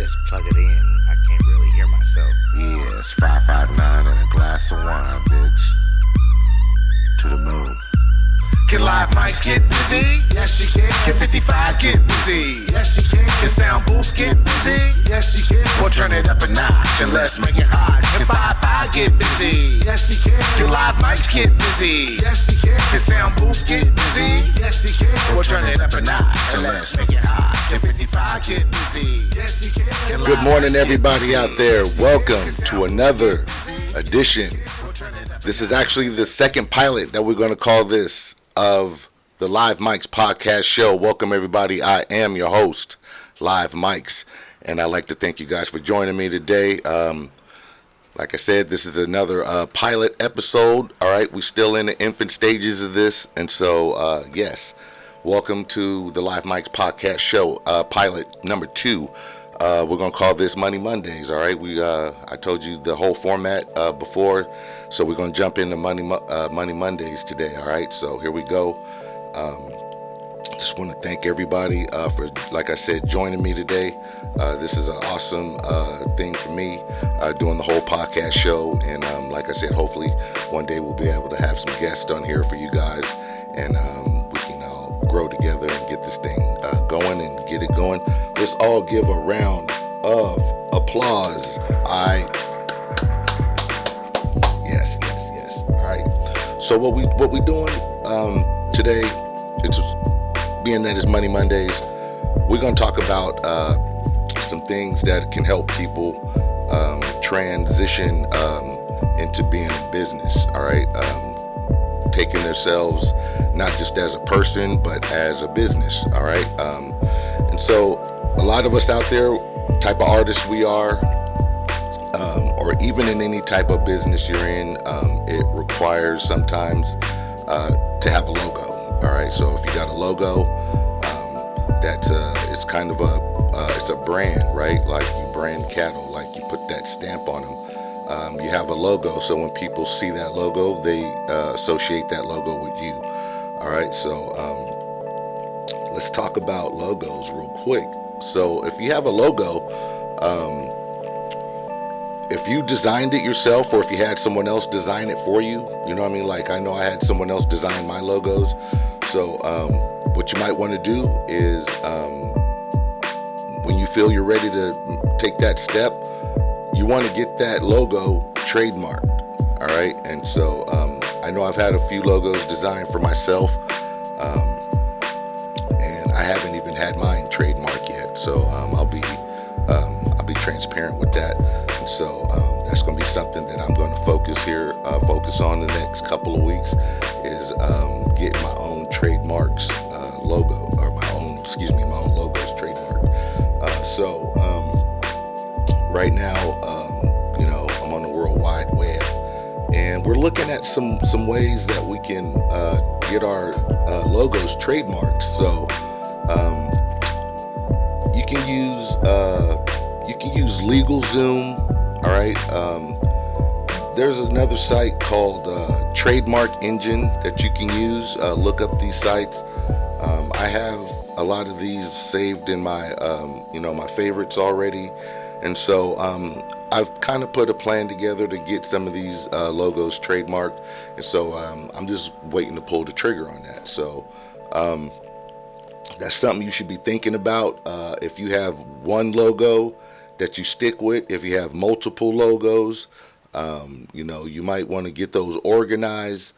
just plug it in. I can't really hear myself. Yeah, it's 559 and a glass of wine, bitch. To the moon. Can live mics get busy? Yes, you can. Can 55 get busy? Yes, you can. Can sound booths get busy? Yes, you can. We'll turn it up a notch and let's make it hot. Can 55 get busy? Yes, you can. Can live mics get busy? Yes, you can. Can sound booths get busy? Yes, you can. We'll turn it up a notch and let's make it hot. Can 55 get busy? Yes, you can. Good morning, everybody out there. Welcome to another edition. This is actually the second pilot that we're going to call this of the LiveMics podcast show. Welcome, everybody. I am your host, LiveMics, and I'd like to thank you guys for joining me today. Like I said, this is another pilot episode. All right, we're still in the infant stages of this, and so yes, welcome to the LiveMics podcast show, pilot number 2. We're gonna call this Money Mondays. All right, I told you the whole format before, so we're gonna jump into Money Mondays today. All right, so here we go. Just want to thank everybody for, like I said, joining me today. This is an awesome thing for me, doing the whole podcast show, and like I said, hopefully one day we'll be able to have some guests on here for you guys, and we can grow together and get this thing going and get it going. Let's all give a round of applause. All right. Yes. All right. So what we doing today? It's being that it's Money Mondays. We're gonna talk about some things that can help people transition into being a business. All right. Taking themselves not just as a person but as a business. All right. And so a lot of us out there, type of artists we are, or even in any type of business you're in, it requires sometimes to have a logo. All right. So if you got a logo, that's it's kind of it's a brand, right? Like you brand cattle, like you put that stamp on them. You have a logo, so when people see that logo, they associate that logo with you. All right, so let's talk about logos real quick. So if you have a logo, if you designed it yourself, or if you had someone else design it for you, you know what I mean? Like I know I had someone else design my logos. So what you might want to do is when you feel you're ready to take that step, you want to get that logo trademarked. All right. And so I know I've had a few logos designed for myself, and I haven't even had mine trademarked yet. So I'll be transparent with that. And so that's going to be something that I'm going to focus on the next couple of weeks, is getting my own trademarks logo, or my own logos trademarked. So right now, I'm on the World Wide Web, and we're looking at some ways that we can get our logos trademarked. So you can use LegalZoom. All right. There's another site called Trademark Engine that you can use. Look up these sites. I have a lot of these saved in my my favorites already. And so I've kind of put a plan together to get some of these logos trademarked. And so I'm just waiting to pull the trigger on that. So that's something you should be thinking about. If you have one logo that you stick with, if you have multiple logos, you might want to get those organized,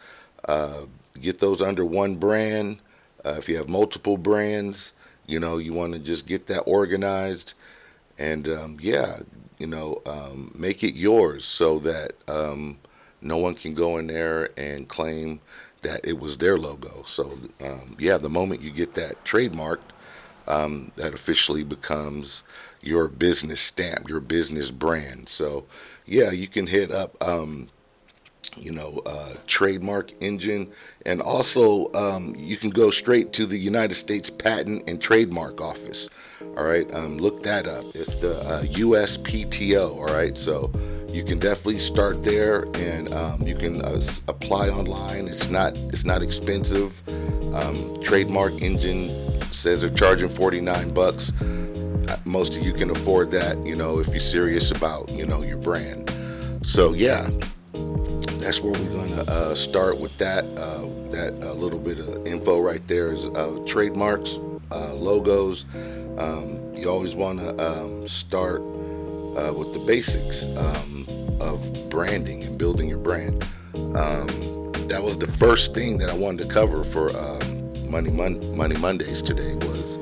get those under one brand. If you have multiple brands, you want to just get that organized. And make it yours, so that no one can go in there and claim that it was their logo. So the moment you get that trademarked, that officially becomes your business stamp, your business brand. So you can hit up Trademark Engine, and also you can go straight to the United States Patent and Trademark Office. All right, look that up. It's the USPTO. All right, so you can definitely start there, and you can apply online. It's not expensive. Trademark Engine says they're charging $49. most of you can afford that, if you're serious about, your brand. So yeah, that's where we're gonna start with that. That little bit of info right there is trademarks, logos. You always want to start with the basics of branding and building your brand. That was the first thing that I wanted to cover for Money Mondays today was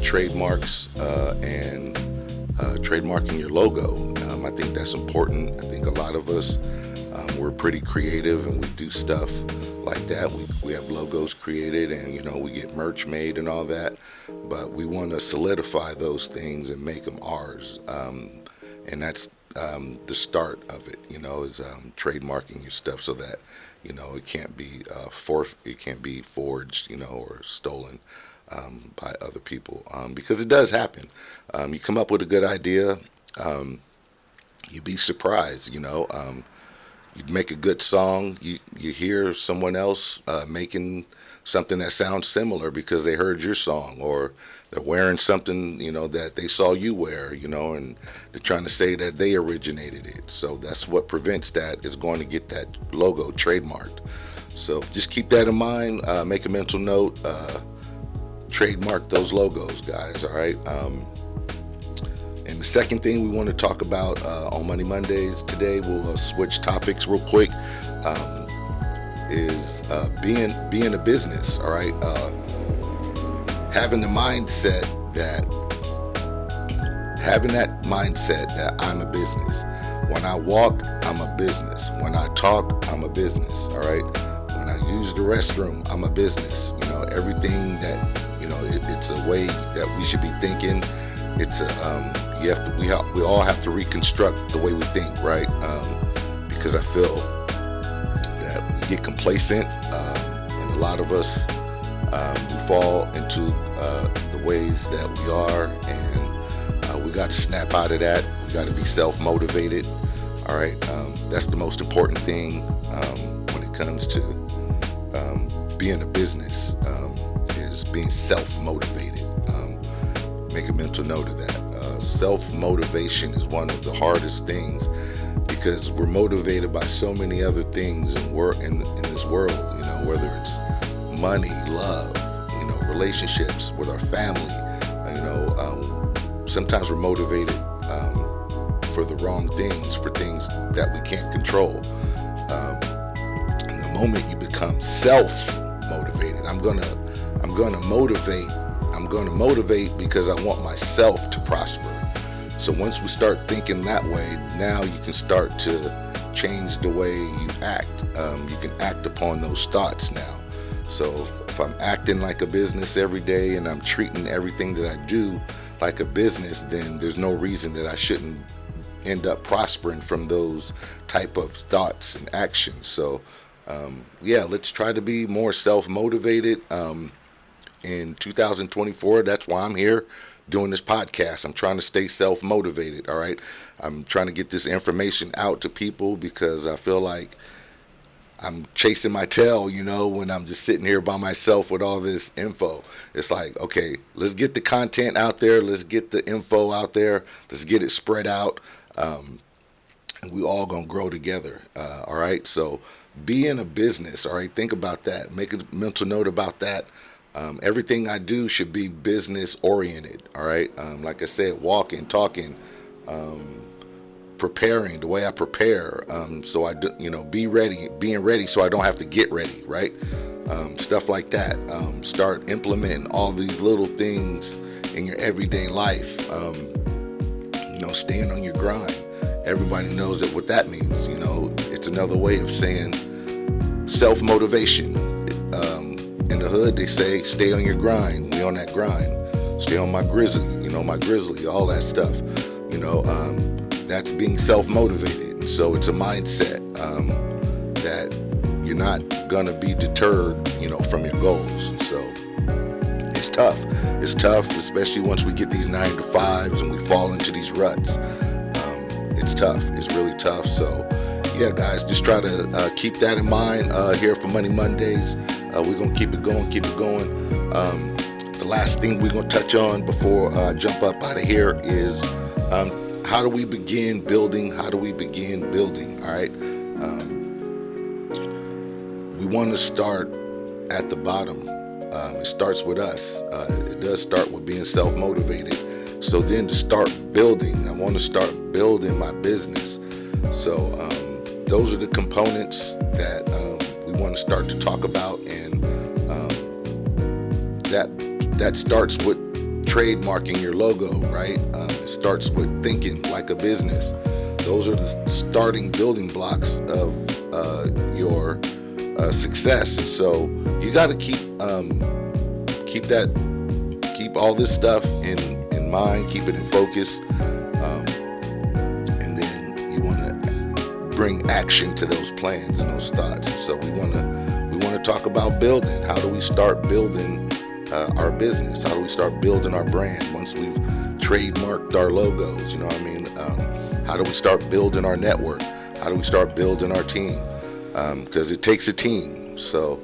trademarks and trademarking your logo. I think that's important. I think a lot of us, we're pretty creative and we do stuff like that. We have logos created and we get merch made and all that, but we want to solidify those things and make them ours. And that's the start of it, is trademarking your stuff so that it can't be it can't be forged, or stolen by other people, because it does happen. You come up with a good idea, you'd be surprised. You make a good song, you hear someone else making something that sounds similar because they heard your song, or they're wearing something that they saw you wear, and they're trying to say that they originated it. So that's what prevents that, is going to get that logo trademarked. So just keep that in mind. Make a mental note. Trademark those logos, guys. All right. And the second thing we want to talk about on Money Mondays today, we'll switch topics real quick, is being a business. All right. Having that mindset that I'm a business. When I walk, I'm a business. When I talk, I'm a business. All right. When I use the restroom, I'm a business. Everything that it's a way that we should be thinking. It's we all have to reconstruct the way we think, right? Because I feel that we get complacent, and a lot of us we fall into the ways that we are, and we got to snap out of that. We got to be self-motivated. All right, that's the most important thing when it comes to being a business, is being self-motivated. Make a mental note of that. Self-motivation is one of the hardest things, because we're motivated by so many other things in this world, whether it's money, love, relationships with our family. Sometimes we're motivated for the wrong things, for things that we can't control. And the moment you become self-motivated, I'm gonna motivate because I want myself to prosper. So once we start thinking that way, now you can start to change the way you act. You can act upon those thoughts now. So if I'm acting like a business every day and I'm treating everything that I do like a business, then there's no reason that I shouldn't end up prospering from those type of thoughts and actions. So let's try to be more self-motivated. In 2024, that's why I'm here doing this podcast. I'm trying to stay self-motivated. All right. I'm trying to get this information out to people because I feel like I'm chasing my tail, when I'm just sitting here by myself with all this info. It's like, okay, let's get the content out there. Let's get the info out there. Let's get it spread out. And we all going to grow together. All right. So being a business. All right. Think about that. Make a mental note about that. Everything I do should be business oriented. All right. Like I said, walking, talking, preparing the way I prepare. So I do, being ready so I don't have to get ready. Right. Stuff like that. Start implementing all these little things in your everyday life. Staying on your grind. Everybody knows that what that means. It's another way of saying self-motivation. In the hood, they say, stay on your grind. We on that grind. Stay on my grizzly, all that stuff. That's being self-motivated. So it's a mindset that you're not going to be deterred, from your goals. So it's tough. It's tough, especially once we get these 9 to 5s and we fall into these ruts. It's tough. It's really tough. So yeah, guys, just try to keep that in mind here for Money Mondays. We're going to keep it going. The last thing we're going to touch on before I jump up out of here is how do we begin building? How do we begin building? All right. We want to start at the bottom. It starts with us. It does start with being self-motivated. So then to start building, I want to start building my business. So those are the components that we want to start to talk about, and that starts with trademarking your logo, right? It starts with thinking like a business. Those are the starting building blocks of your success. So you got to keep all this stuff in mind, keep it in focus, and then you want to bring action to those plans and those thoughts. So we want to talk about building. How do we start building our business? How do we start building our brand once we've trademarked our logos? You know what I mean? How do we start building our network? How do we start building our team? Because it takes a team. So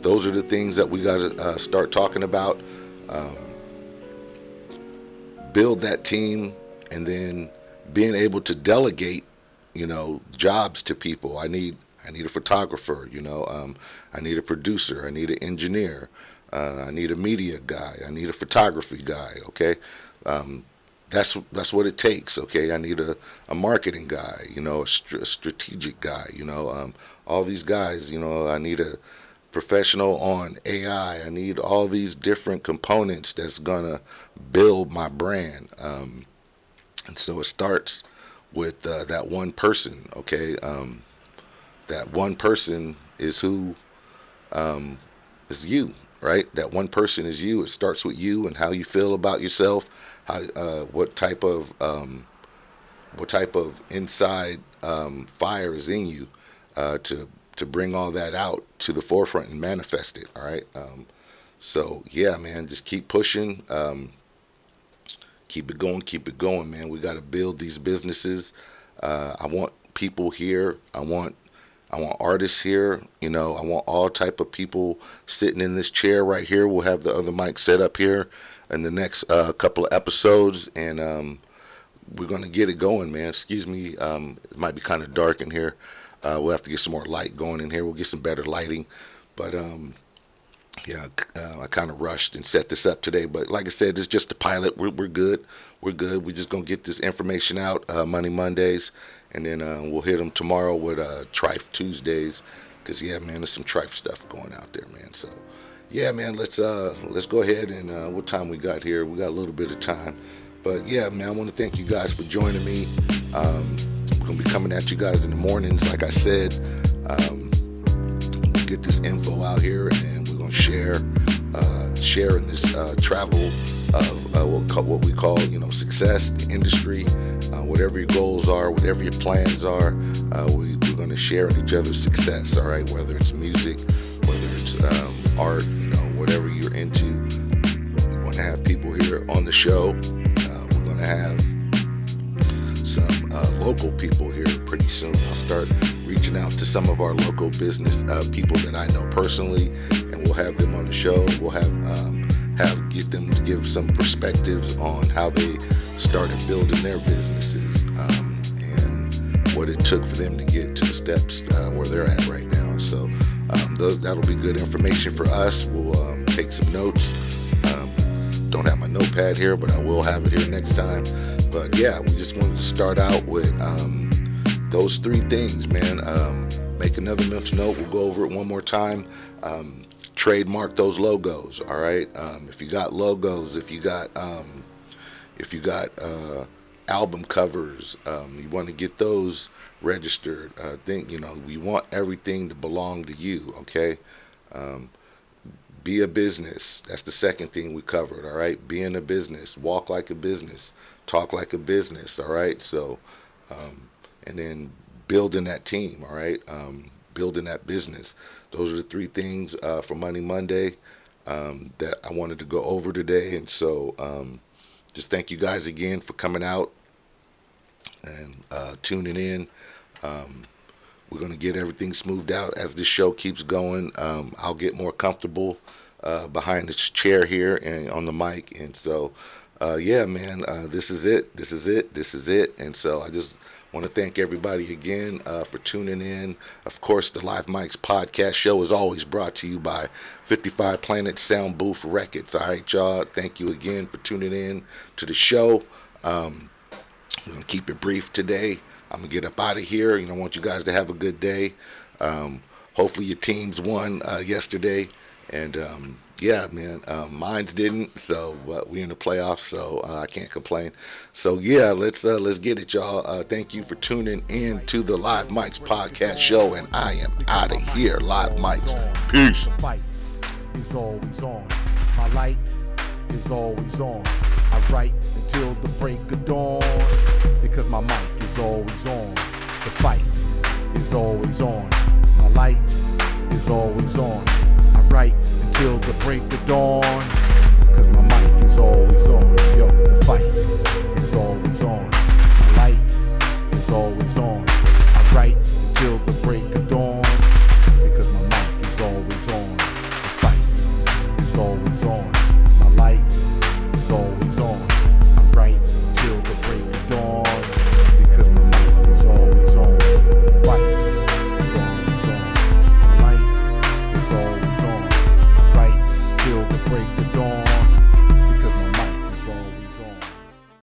those are the things that we got to start talking about. Build that team, and then being able to delegate, jobs to people. I need a photographer. I need a producer. I need an engineer. I need a media guy. I need a photography guy. Okay. That's what it takes. Okay. I need a marketing guy, a strategic guy, all these guys, I need a professional on AI. I need all these different components that's going to build my brand. And so it starts with that one person. Okay. That one person is who is you, right? That one person is you. It starts with you and how you feel about yourself. How what type of inside fire is in you to bring all that out to the forefront and manifest it. All right. So yeah, man, just keep pushing. Keep it going, man. We got to build these businesses. I want people here. I want artists here. I want all type of people sitting in this chair right here. We'll have the other mic set up here in the next couple of episodes, and we're going to get it going, man. Excuse me. It might be kind of dark in here. We'll have to get some more light going in here. We'll get some better lighting. But I kind of rushed and set this up today. But like I said, it's just a pilot. We're good. We're good. We're just going to get this information out Monday, Mondays. And then we'll hit them tomorrow with Trife Tuesdays. Because, yeah, man, there's some Trife stuff going out there, man. So, yeah, man, let's go ahead and what time we got here? We got a little bit of time. But, yeah, man, I want to thank you guys for joining me. We're going to be coming at you guys in the mornings, like I said. We'll get this info out here, and we're going to share in this travel of what we call, success, the industry, whatever your goals are, whatever your plans are, we're going to share in each other's success, all right? Whether it's music, whether it's art, whatever you're into. We want to have people here on the show. We're going to have some local people here pretty soon. I'll start reaching out to some of our local business people that I know personally, and we'll have them on the show. We'll get them to give some perspectives on how they started building their businesses and what it took for them to get to the steps where they're at right now. So that'll be good information for us. We'll take some notes. Don't have my notepad here, but I will have it here next time. But yeah, we just wanted to start out with those three things, man. Make another mental note. We'll go over it one more time. Trademark those logos, all right? If you got logos, if you got album covers, you want to get those registered. We want everything to belong to you, okay? Be a business. That's the second thing we covered, all right? Being a business. Walk like a business. Talk like a business, all right? So, and then building that team, all right? Building that business. Those are the three things for Money Monday that I wanted to go over today. And so just thank you guys again for coming out and tuning in. We're going to get everything smoothed out as this show keeps going. I'll get more comfortable behind this chair here and on the mic. And so, yeah, man, this is it. This is it. This is it. And so I just want to thank everybody again for tuning in. Of course, the Live Mics podcast show is always brought to you by 55 Planet Sound Booth Records. All right, y'all. Thank you again for tuning in to the show. I'm going to keep it brief today. I'm going to get up out of here. I want you guys to have a good day. Hopefully your teams won yesterday. And yeah, man, mine's didn't. So but we in the playoffs, so I can't complain. So yeah, let's get it, y'all. Thank you for tuning in to the Live Mics podcast show, and I am out of here. Live Mics, peace. The fight is always on. My light is always on. I write until the break of dawn because my mic is always on. The fight is always on. My light is always on. I write until the break of dawn.